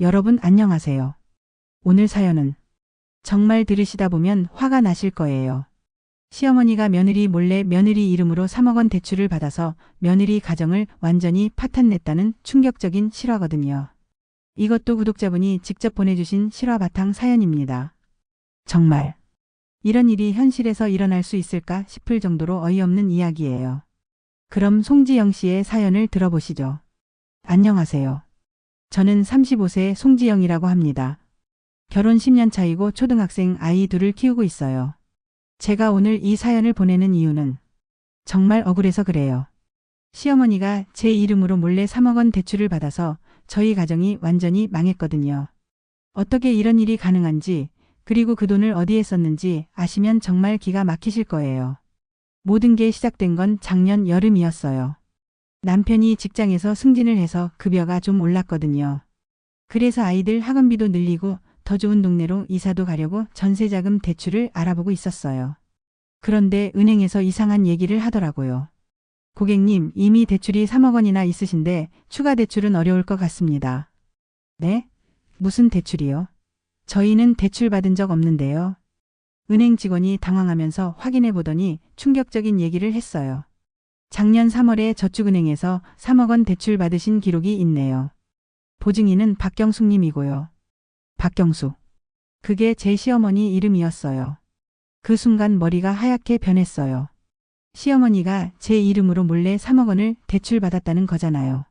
여러분 안녕하세요. 오늘 사연은 정말 들으시다 보면 화가 나실 거예요. 시어머니가 며느리 몰래 며느리 이름으로 3억 원 대출을 받아서 며느리 가정을 완전히 파탄냈다는 충격적인 실화거든요. 이것도 구독자분이 직접 보내주신 실화 바탕 사연입니다. 정말 이런 일이 현실에서 일어날 수 있을까 싶을 정도로 어이없는 이야기예요. 그럼 송지영 씨의 사연을 들어보시죠. 안녕하세요. 저는 35세 송지영이라고 합니다. 결혼 10년 차이고 초등학생 아이 둘을 키우고 있어요. 제가 오늘 이 사연을 보내는 이유는 정말 억울해서 그래요. 시어머니가 제 이름으로 몰래 3억 원 대출을 받아서 저희 가정이 완전히 망했거든요. 어떻게 이런 일이 가능한지, 그리고 그 돈을 어디에 썼는지 아시면 정말 기가 막히실 거예요. 모든 게 시작된 건 작년 여름이었어요. 남편이 직장에서 승진을 해서 급여가 좀 올랐거든요. 그래서 아이들 학원비도 늘리고 더 좋은 동네로 이사도 가려고 전세자금 대출을 알아보고 있었어요. 그런데 은행에서 이상한 얘기를 하더라고요. 고객님, 이미 대출이 3억 원이나 있으신데 추가 대출은 어려울 것 같습니다. 네? 무슨 대출이요? 저희는 대출 받은 적 없는데요. 은행 직원이 당황하면서 확인해 보더니 충격적인 얘기를 했어요. 작년 3월에 저축은행에서 3억 원 대출 받으신 기록이 있네요. 보증인은 박경숙님이고요. 박경숙. 그게 제 시어머니 이름이었어요. 그 순간 머리가 하얗게 변했어요. 시어머니가 제 이름으로 몰래 3억 원을 대출받았다는 거잖아요.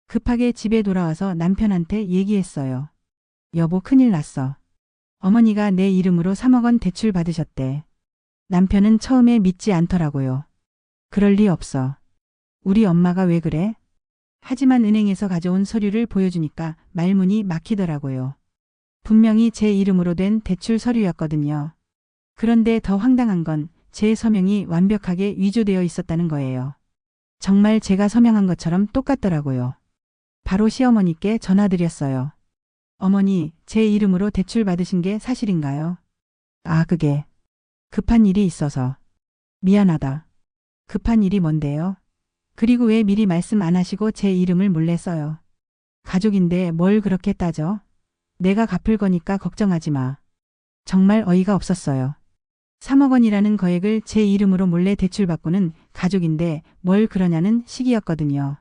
급하게 집에 돌아와서 남편한테 얘기했어요. 여보, 큰일 났어. 어머니가 내 이름으로 3억 원 대출 받으셨대. 남편은 처음에 믿지 않더라고요. 그럴 리 없어. 우리 엄마가 왜 그래? 하지만 은행에서 가져온 서류를 보여주니까 말문이 막히더라고요. 분명히 제 이름으로 된 대출 서류였거든요. 그런데 더 황당한 건 제 서명이 완벽하게 위조되어 있었다는 거예요. 정말 제가 서명한 것처럼 똑같더라고요. 바로 시어머니께 전화드렸어요. 어머니, 제 이름으로 대출 받으신 게 사실인가요? 아, 그게 급한 일이 있어서. 미안하다. 급한 일이 뭔데요? 그리고 왜 미리 말씀 안 하시고 제 이름을 몰래 써요? 가족인데 뭘 그렇게 따져? 내가 갚을 거니까 걱정하지 마. 정말 어이가 없었어요. 3억 원이라는 거액을 제 이름으로 몰래 대출받고는 가족인데 뭘 그러냐는 식이었거든요.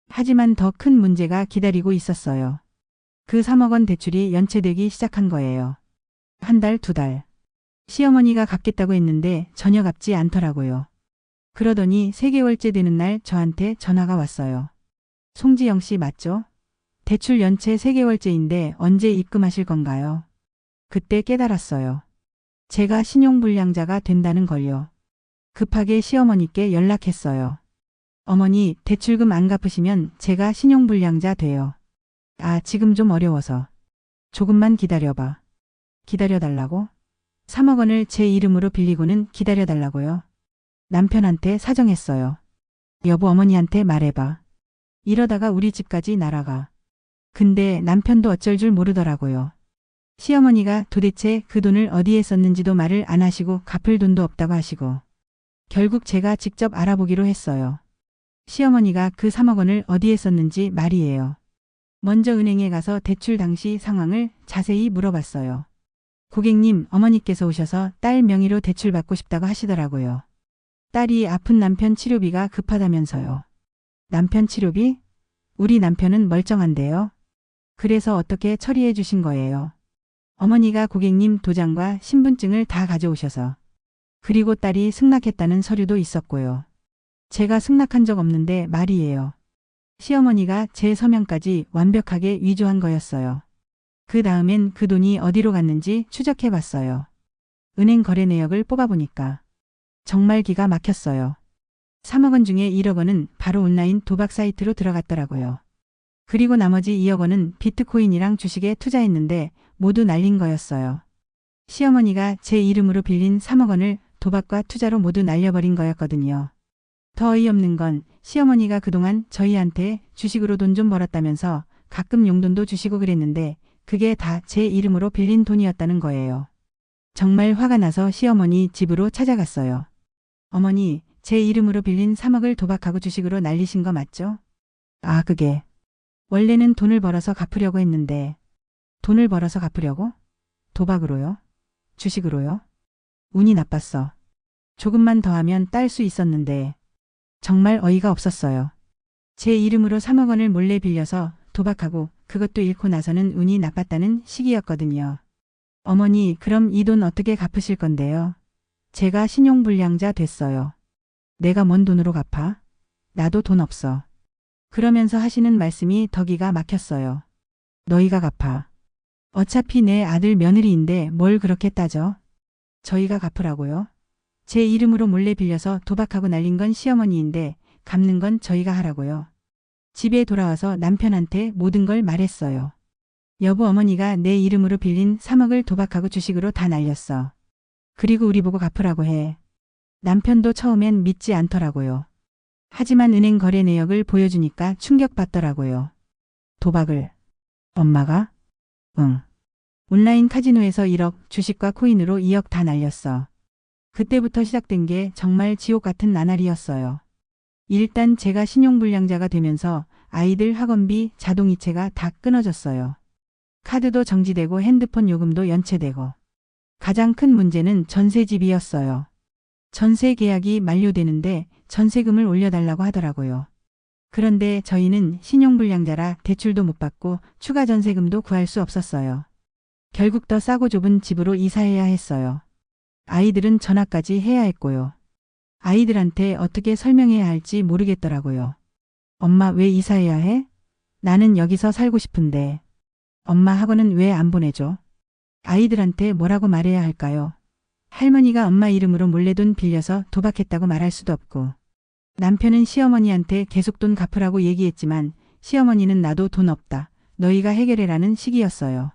하지만 더 큰 문제가 기다리고 있었어요. 그 3억 원 대출이 연체되기 시작한 거예요. 한 달, 두 달. 시어머니가 갚겠다고 했는데 전혀 갚지 않더라고요. 그러더니 3개월째 되는 날 저한테 전화가 왔어요. 송지영 씨 맞죠? 대출 연체 3개월째인데 언제 입금하실 건가요? 그때 깨달았어요. 제가 신용불량자가 된다는 걸요. 급하게 시어머니께 연락했어요. 어머니, 대출금 안 갚으시면 제가 신용불량자 돼요. 아, 지금 좀 어려워서. 조금만 기다려봐. 기다려달라고? 3억 원을 제 이름으로 빌리고는 기다려달라고요? 남편한테 사정했어요. 여보, 어머니한테 말해봐. 이러다가 우리 집까지 날아가. 근데 남편도 어쩔 줄 모르더라고요. 시어머니가 도대체 그 돈을 어디에 썼는지도 말을 안 하시고 갚을 돈도 없다고 하시고. 결국 제가 직접 알아보기로 했어요. 시어머니가 그 3억 원을 어디에 썼는지 말이에요. 먼저 은행에 가서 대출 당시 상황을 자세히 물어봤어요. 고객님, 어머니께서 오셔서 딸 명의로 대출 받고 싶다고 하시더라고요. 딸이 아픈 남편 치료비가 급하다면서요. 남편 치료비? 우리 남편은 멀쩡한데요. 그래서 어떻게 처리해 주신 거예요? 어머니가 고객님 도장과 신분증을 다 가져오셔서. 그리고 딸이 승낙했다는 서류도 있었고요. 제가 승낙한 적 없는데 말이에요. 시어머니가 제 서명까지 완벽하게 위조한 거였어요. 그 다음엔 그 돈이 어디로 갔는지 추적해 봤어요. 은행 거래 내역을 뽑아보니까 정말 기가 막혔어요. 3억 원 중에 1억 원은 바로 온라인 도박 사이트로 들어갔더라고요. 그리고 나머지 2억 원은 비트코인이랑 주식에 투자했는데 모두 날린 거였어요. 시어머니가 제 이름으로 빌린 3억 원을 도박과 투자로 모두 날려버린 거였거든요. 더 어이없는 건 시어머니가 그동안 저희한테 주식으로 돈 좀 벌었다면서 가끔 용돈도 주시고 그랬는데 그게 다 제 이름으로 빌린 돈이었다는 거예요. 정말 화가 나서 시어머니 집으로 찾아갔어요. 어머니, 제 이름으로 빌린 3억을 도박하고 주식으로 날리신 거 맞죠? 아, 그게 원래는 돈을 벌어서 갚으려고 했는데 돈을 벌어서 갚으려고? 도박으로요? 주식으로요? 운이 나빴어. 조금만 더 하면 딸 수 있었는데 정말 어이가 없었어요. 제 이름으로 3억 원을 몰래 빌려서 도박하고 그것도 잃고 나서는 운이 나빴다는 시기였거든요. 어머니, 그럼 이 돈 어떻게 갚으실 건데요? 제가 신용불량자 됐어요. 내가 뭔 돈으로 갚아? 나도 돈 없어. 그러면서 하시는 말씀이 더 기가 막혔어요. 너희가 갚아. 어차피 내 아들 며느리인데 뭘 그렇게 따져? 저희가 갚으라고요? 제 이름으로 몰래 빌려서 도박하고 날린 건 시어머니인데 갚는 건 저희가 하라고요. 집에 돌아와서 남편한테 모든 걸 말했어요. 여보, 어머니가 내 이름으로 빌린 3억을 도박하고 주식으로 다 날렸어. 그리고 우리 보고 갚으라고 해. 남편도 처음엔 믿지 않더라고요. 하지만 은행 거래 내역을 보여주니까 충격받더라고요. 도박을. 엄마가? 응. 온라인 카지노에서 1억, 주식과 코인으로 2억 다 날렸어. 그때부터 시작된 게 정말 지옥 같은 나날이었어요. 일단 제가 신용불량자가 되면서 아이들 학원비, 자동이체가 다 끊어졌어요. 카드도 정지되고 핸드폰 요금도 연체되고. 가장 큰 문제는 전세집이었어요. 전세 계약이 만료되는데 전세금을 올려달라고 하더라고요. 그런데 저희는 신용불량자라 대출도 못 받고 추가 전세금도 구할 수 없었어요. 결국 더 싸고 좁은 집으로 이사해야 했어요. 아이들은 전학까지 해야 했고요. 아이들한테 어떻게 설명해야 할지 모르겠더라고요. 엄마, 왜 이사해야 해? 나는 여기서 살고 싶은데. 엄마, 학원은 왜 안 보내줘? 아이들한테 뭐라고 말해야 할까요? 할머니가 엄마 이름으로 몰래 돈 빌려서 도박했다고 말할 수도 없고. 남편은 시어머니한테 계속 돈 갚으라고 얘기했지만 시어머니는 나도 돈 없다. 너희가 해결해라는 식이었어요.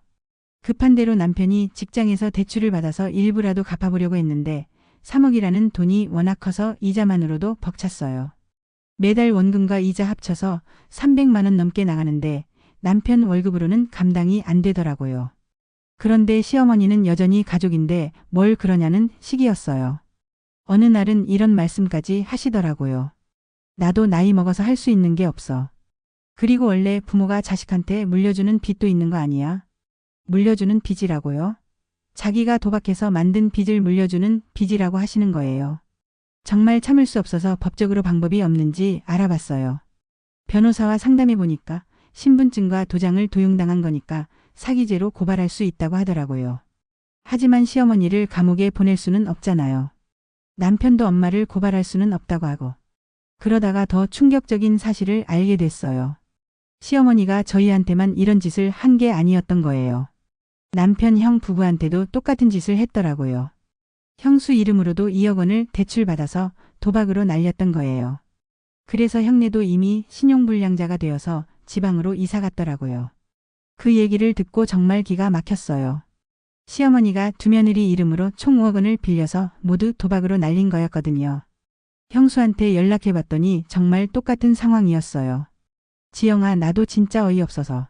급한 대로 남편이 직장에서 대출을 받아서 일부라도 갚아보려고 했는데 3억이라는 돈이 워낙 커서 이자만으로도 벅찼어요. 매달 원금과 이자 합쳐서 300만 원 넘게 나가는데 남편 월급으로는 감당이 안 되더라고요. 그런데 시어머니는 여전히 가족인데 뭘 그러냐는 식이었어요. 어느 날은 이런 말씀까지 하시더라고요. 나도 나이 먹어서 할 수 있는 게 없어. 그리고 원래 부모가 자식한테 물려주는 빚도 있는 거 아니야? 물려주는 빚이라고요? 자기가 도박해서 만든 빚을 물려주는 빚이라고 하시는 거예요. 정말 참을 수 없어서 법적으로 방법이 없는지 알아봤어요. 변호사와 상담해 보니까 신분증과 도장을 도용당한 거니까 사기죄로 고발할 수 있다고 하더라고요. 하지만 시어머니를 감옥에 보낼 수는 없잖아요. 남편도 엄마를 고발할 수는 없다고 하고. 그러다가 더 충격적인 사실을 알게 됐어요. 시어머니가 저희한테만 이런 짓을 한 게 아니었던 거예요. 남편 형 부부한테도 똑같은 짓을 했더라고요. 형수 이름으로도 2억 원을 대출받아서 도박으로 날렸던 거예요. 그래서 형네도 이미 신용불량자가 되어서 지방으로 이사 갔더라고요. 그 얘기를 듣고 정말 기가 막혔어요. 시어머니가 두 며느리 이름으로 총 5억 원을 빌려서 모두 도박으로 날린 거였거든요. 형수한테 연락해봤더니 정말 똑같은 상황이었어요. 지영아, 나도 진짜 어이없어서.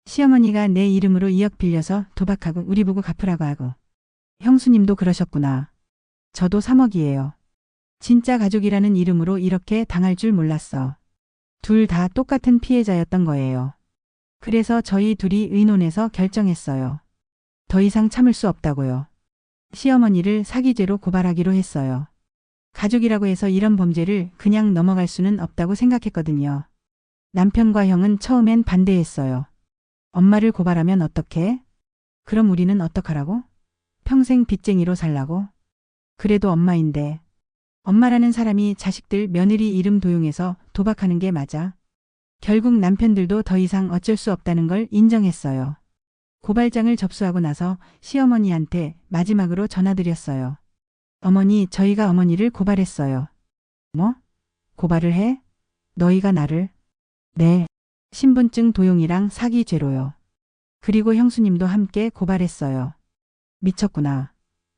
시어머니가 내 이름으로 2억 빌려서 도박하고 우리 보고 갚으라고 하고. 형수님도 그러셨구나. 저도 3억이에요. 진짜 가족이라는 이름으로 이렇게 당할 줄 몰랐어. 둘 다 똑같은 피해자였던 거예요. 그래서 저희 둘이 의논해서 결정했어요. 더 이상 참을 수 없다고요. 시어머니를 사기죄로 고발하기로 했어요. 가족이라고 해서 이런 범죄를 그냥 넘어갈 수는 없다고 생각했거든요. 남편과 형은 처음엔 반대했어요. 엄마를 고발하면 어떡해? 그럼 우리는 어떡하라고? 평생 빚쟁이로 살라고? 그래도 엄마인데. 엄마라는 사람이 자식들 며느리 이름 도용해서 도박하는 게 맞아? 결국 남편들도 더 이상 어쩔 수 없다는 걸 인정했어요. 고발장을 접수하고 나서 시어머니한테 마지막으로 전화드렸어요. 어머니, 저희가 어머니를 고발했어요. 뭐? 고발을 해? 너희가 나를? 네. 신분증 도용이랑 사기죄로요. 그리고 형수님도 함께 고발했어요. 미쳤구나.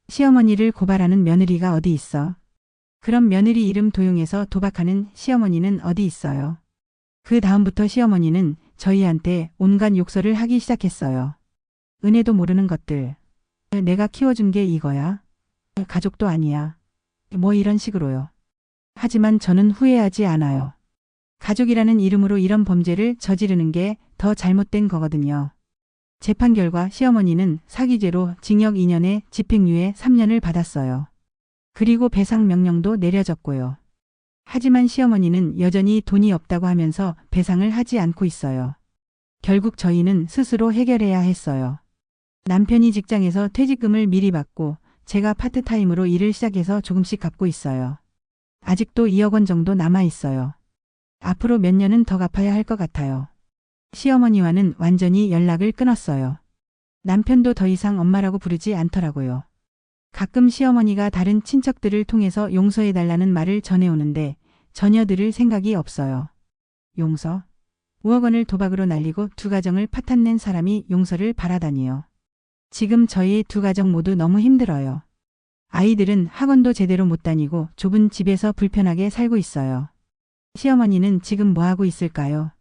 시어머니를 고발하는 며느리가 어디 있어? 그럼 며느리 이름 도용해서 도박하는 시어머니는 어디 있어요? 그 다음부터 시어머니는 저희한테 온갖 욕설을 하기 시작했어요. 은혜도 모르는 것들. 내가 키워준 게 이거야? 가족도 아니야. 뭐 이런 식으로요. 하지만 저는 후회하지 않아요. 가족이라는 이름으로 이런 범죄를 저지르는 게 더 잘못된 거거든요. 재판 결과 시어머니는 사기죄로 징역 2년에 집행유예 3년을 받았어요. 그리고 배상 명령도 내려졌고요. 하지만 시어머니는 여전히 돈이 없다고 하면서 배상을 하지 않고 있어요. 결국 저희는 스스로 해결해야 했어요. 남편이 직장에서 퇴직금을 미리 받고 제가 파트타임으로 일을 시작해서 조금씩 갚고 있어요. 아직도 2억 원 정도 남아 있어요. 앞으로 몇 년은 더 갚아야 할 것 같아요. 시어머니와는 완전히 연락을 끊었어요. 남편도 더 이상 엄마라고 부르지 않더라고요. 가끔 시어머니가 다른 친척들을 통해서 용서해달라는 말을 전해오는데 전혀 들을 생각이 없어요. 용서? 5억 원을 도박으로 날리고 두 가정을 파탄낸 사람이 용서를 바라다니요. 지금 저희 두 가정 모두 너무 힘들어요. 아이들은 학원도 제대로 못 다니고 좁은 집에서 불편하게 살고 있어요. 시어머니는 지금 뭐 하고 있을까요?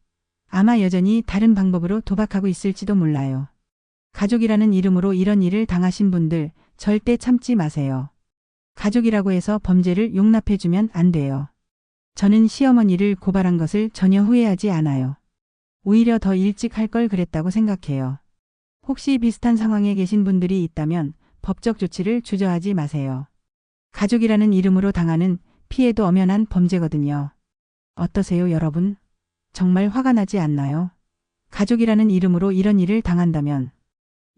아마 여전히 다른 방법으로 도박하고 있을지도 몰라요. 가족이라는 이름으로 이런 일을 당하신 분들 절대 참지 마세요. 가족이라고 해서 범죄를 용납해주면 안 돼요. 저는 시어머니를 고발한 것을 전혀 후회하지 않아요. 오히려 더 일찍 할 걸 그랬다고 생각해요. 혹시 비슷한 상황에 계신 분들이 있다면 법적 조치를 주저하지 마세요. 가족이라는 이름으로 당하는 피해도 엄연한 범죄거든요. 어떠세요, 여러분? 정말 화가 나지 않나요? 가족이라는 이름으로 이런 일을 당한다면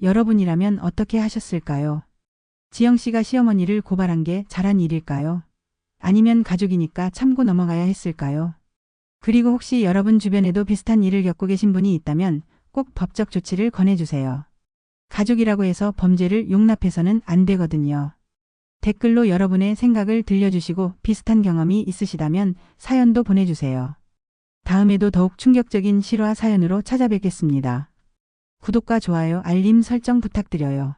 여러분이라면 어떻게 하셨을까요? 지영 씨가 시어머니를 고발한 게 잘한 일일까요? 아니면 가족이니까 참고 넘어가야 했을까요? 그리고 혹시 여러분 주변에도 비슷한 일을 겪고 계신 분이 있다면 꼭 법적 조치를 권해주세요. 가족이라고 해서 범죄를 용납해서는 안 되거든요. 댓글로 여러분의 생각을 들려주시고 비슷한 경험이 있으시다면 사연도 보내주세요. 다음에도 더욱 충격적인 실화 사연으로 찾아뵙겠습니다. 구독과 좋아요, 알림 설정 부탁드려요.